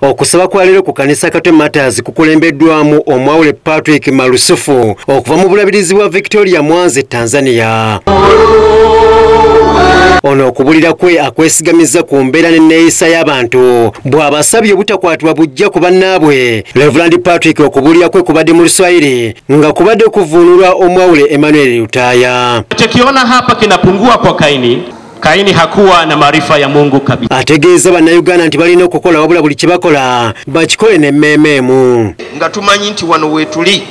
Okusaba kwa leero ku kanisa Katwe Matters kukulembeddwamu omwawule Patrick Malusufu okuva mu bulabirizi bwa Victoria Mwanze, Tanzania. Ono okubulira kwe akwesigamiza ku mbeera n'enneeyisa y'abantu bw'abasabye obutakwatibwa bujja ku bannaabwe. Reverend Patrick okubulira kwe kubadde mu Luswayiri nga kubadde kuvuunulwa omwawule Emmanuel Lutaya. Tukiona hapa kinapungua kwa Kaini hakuwa na maarifa ya Mungu kabisa. Ategeeza bannayuganda nti balina okukola wabula buli kibakola bakikole n'emmeemeemu. Nga tumanyi nti wano weetuli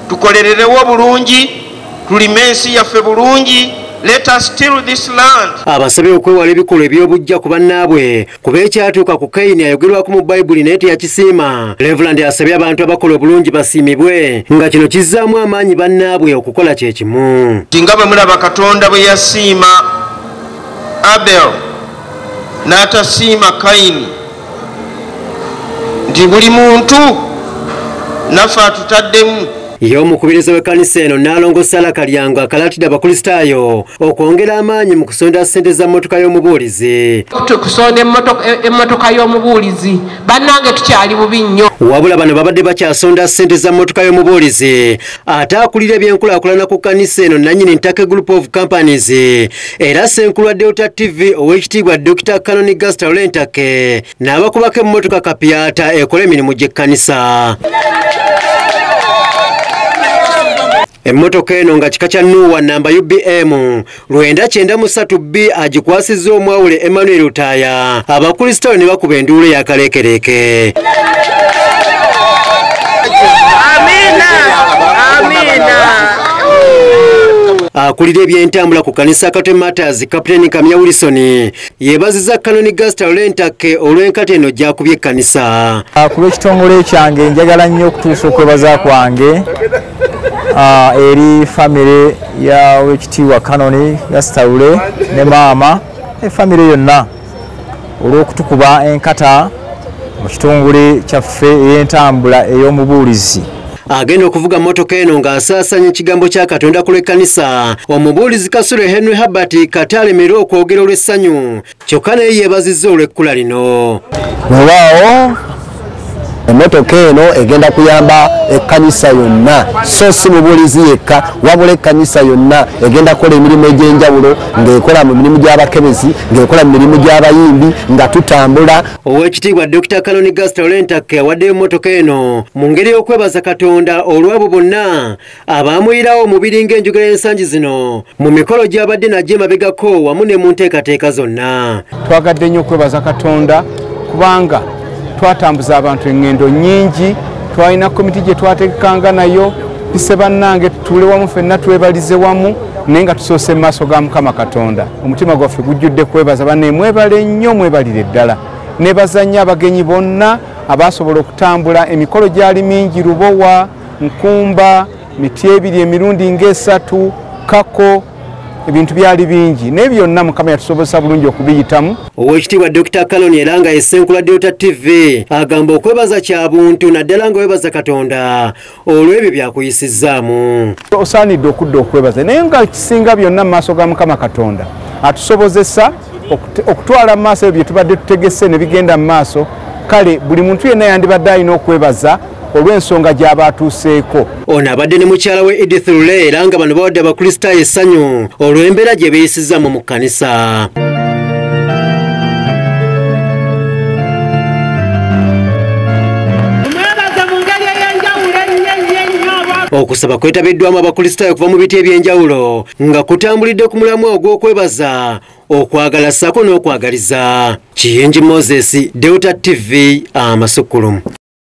tukolererewo bulungi, tulime ensi yaffe bulungi. Let us till this land. Abasabye okwewala ebikolwa eby'obujja ku bannaabwe kuba ekyatuuka ku Kaini ayogerwako mu Bayibuli naye teyakisiima. Reverend asabye abantu abakola obulungi basiimibwe nga kino kizzaamu amaanyi bannaabwe okukola kye kimu. Nga bwe mulaba Katonda bwe yasiima Abel n'atasiima Kaini nti buli muntu naffe atutaddemu. Ye omukubiriza w'ekkanisa eno Nnaalongo Sala Kalyango akalatidde abakulisitaayo okwongera amaanyi mu kusonda ssente za mmotoka y'omubuulizi. Kusonda emmotoka y'omubuulizi bannange tukyali bubi nnyo. Wabula bano babadde bakyasonda ssente za mmotoka y'omubuulizi. Ate akulira ebyenkulaakulana ku kkanisa eno nannyini Ntake Group of Companies era Ssenkulu wa Delta TV Owek.Dr.Guster Lule Ntake n'abakubako emmotoka kapiyaata ekola emirimu gy'ekkanisa. Emmotoka eno nga kika kya Nuwa namba UBM 993B agikwasizza omwawule Emmanuel Lutaya. Abakulisitaayo ne bakuba enduulu ey'akaleekereke. Akulira ebyentambula ku kanisa Katwe Matters Kapiteni Kamya Wilson yeebazizza Guster Lule Ntake olw'enkata eno gy'akubye ekkanisa. Ku lw'ekitongole kyange njagala nnyo okutuusa okwebaza kwange eri famire ya wekitiibwa Kanoni Guster Lule ne maama famire yonna olw'okutukuba enkata mu kitongole kyaffe ey'entambula ey'omubuulizi. Agenda okuvuga mmotoka eno ng'asaasanya ekigambo kya Katonda ku lw'ekkanisa. Omubuulizi Kasule Henry Herbert katalemerwa okwogera olw'essanyu kyokka naye yeebazizza olw'ekkula lino. Wewaawo emmotoka eno egenda kuyamba ekkanisa yonna so si mubuulizi yekka wabula ekkanisa yonna egenda kukola emirimu egy'enjawulo ng'ekola mu mirimu gy'abakebezi ng'ekola mu mirimu gy'abayimbi nga tutambula. Oweekitiibwa Dr. Guster Lule Ntake awaddeyo emmotoka eno mu ngeri y'okwebaza Katonda olw'abo bonna abaamuyirawo omubiri ng'enjogera y'ensangi zino mu mikolo gy'abadde nagyo emabegako wamu ne mu nteekateeka zonna. Twagadde nnyo okwebaza Katonda kubanga twatambuza abantu engendo nyingi, twalina komiti gye twategekanga nayo bise bannange tutuule wamu ffenna twebalize wamu naye nga tusoose mu maaso ga Mukama Katonda. Omutima gwaffe gujjudde kwebaza banne, mwebale nnyo, mwebalire ddala. Nebaza nnyo abagenyi bonna abaasobola okutambula. Emikolo gyali mingi: Lubowa, Nkumba, miti ebiri emirundi ng'esatu, Kako, ebintu byali bingi naye byonna Mukama yatusobozesa bulungi okubiyitamu. Oweekitiibwa Dr. Kaloni era nga ye Ssenkulu wa Delta TV agamba okwebaza kya buntu naddala nga webaza Katonda olw'ebyo byakuyisizzaamu. Osaanidde okudda okwebaza naye nga kisinga byonna mu maaso ga Mukama Katonda atusobozesa okutwala mu maaso ebyo bye tubadde tutegese ne bigenda mu maaso. Kale buli muntu yenna yandibadde alina okwebaza olw'ensonga gy'aba atuuseeko. Ono abadde ne mukyala we Edith Lule era nga bano bawadde abakulisitaayo essanyu olw'embeera gye beeyisizzamu mu kkanisa. Okusaba kwetabiddwamu abakulisitaayo okuva mu biti eby'enjawulo nga kutambulidde ku mulamwa ogw'okwebaza, okwagala ssaako n'okwagaliza. Kiyenji Moses, Delta TV, Amasukulumu.